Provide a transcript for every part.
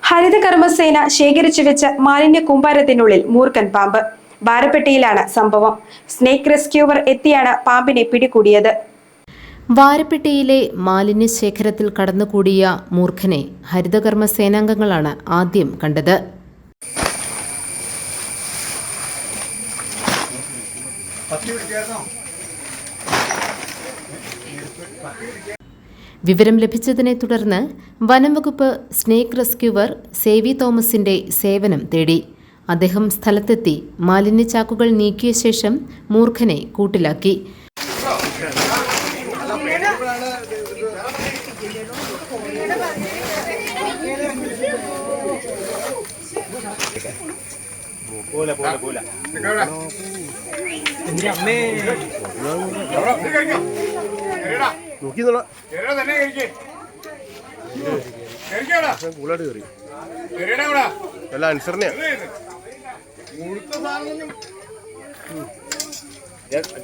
ഹരിതകർമ്മസേന ശേഖരിച്ചു വെച്ച മാലിന്യ കൂമ്പാരത്തിനുള്ളിൽ മൂർഖൻ പാമ്പ്. വാരപ്പെട്ടിയിലാണ് സംഭവം. സ്നേക്ക് റെസ്ക്യൂവർ എത്തിയാണ് പാമ്പിനെ പിടികൂടിയത്. വാരപ്പെട്ടിയിലെ മാലിന്യ ശേഖരത്തിൽ കടന്നുകൂടിയ മൂർഖനെ ഹരിതകർമ്മ സേനാംഗങ്ങളാണ് ആദ്യം കണ്ടത്. വിവരം ലഭിച്ചതിനെ തുടർന്ന് വനംവകുപ്പ് സ്നേക്ക് റെസ്ക്യൂവർ സേവി തോമസിന്റെ സേവനം തേടി. അദ്ദേഹം സ്ഥലത്തെത്തി മാലിന്യച്ചാക്കുകൾ നീക്കിയ ശേഷം മൂർഖനെ കൂട്ടിലാക്കി.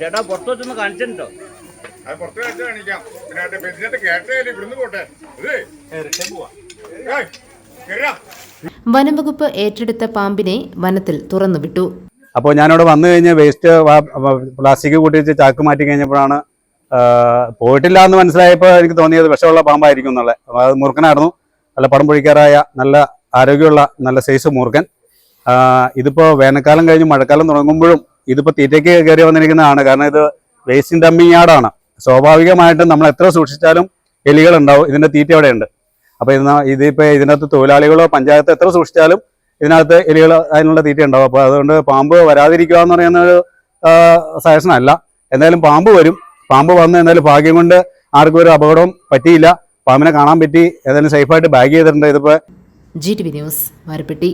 ചേട്ടാ പുറത്തോട്ടൊന്ന് കാണിച്ചിട്ടുണ്ടോ? വനംവകുപ്പ് ഏറ്റെടുത്ത പാമ്പിനെ വനത്തിൽ തുറന്നുവിട്ടു. അപ്പോൾ ഞാനിവിടെ വന്നു കഴിഞ്ഞ് വേസ്റ്റ് പ്ലാസ്റ്റിക് കൂട്ടി വെച്ച് ചാക്ക് മാറ്റി കഴിഞ്ഞപ്പോഴാണ് പോയിട്ടില്ല എന്ന് മനസ്സിലായപ്പോൾ എനിക്ക് തോന്നിയത് വിഷമുള്ള പാമ്പായിരിക്കും എന്നുള്ളത്. അത് മൂർഖനായിരുന്നു. നല്ല പടം പൊഴിക്കാറായ നല്ല ആരോഗ്യമുള്ള നല്ല സൈസ് മൂർഖൻ. ഇതിപ്പോൾ വേനൽക്കാലം കഴിഞ്ഞ് മഴക്കാലം തുടങ്ങുമ്പോഴും ഇതിപ്പോൾ തീറ്റയ്ക്ക് കയറി വന്നിരിക്കുന്നതാണ്. കാരണം ഇത് വേസ്റ്റ് ഡംപിങ് യാർഡാണ്. സ്വാഭാവികമായിട്ടും നമ്മൾ എത്ര സൂക്ഷിച്ചാലും എലികളുണ്ടാവും. ഇതിൻ്റെ തീറ്റ അവിടെയുണ്ട്. അപ്പോൾ ഇതിപ്പോൾ ഇതിനകത്ത് തൊഴിലാളികളോ പഞ്ചായത്ത് എത്ര സൂക്ഷിച്ചാലും ഇതിനകത്ത് എലികൾ അതിനുള്ള തീറ്റ ഉണ്ടാവും. അപ്പോൾ അതുകൊണ്ട് പാമ്പ് വരാതിരിക്കുക എന്ന് പറയുന്ന ഒരു സജഷൻ അല്ല. എന്തായാലും പാമ്പ് വരും. പാമ്പ് വന്ന് എന്തായാലും ഭാഗ്യം കൊണ്ട് ആർക്കും ഒരു അപകടവും പറ്റിയില്ല. പാമ്പിനെ കാണാൻ പറ്റി. ഏതായാലും സേഫായിട്ട് ബാഗ് ചെയ്തിട്ടുണ്ട്. ഇതിപ്പോൾ GTV ന്യൂസ് വാരപ്പെട്ടി.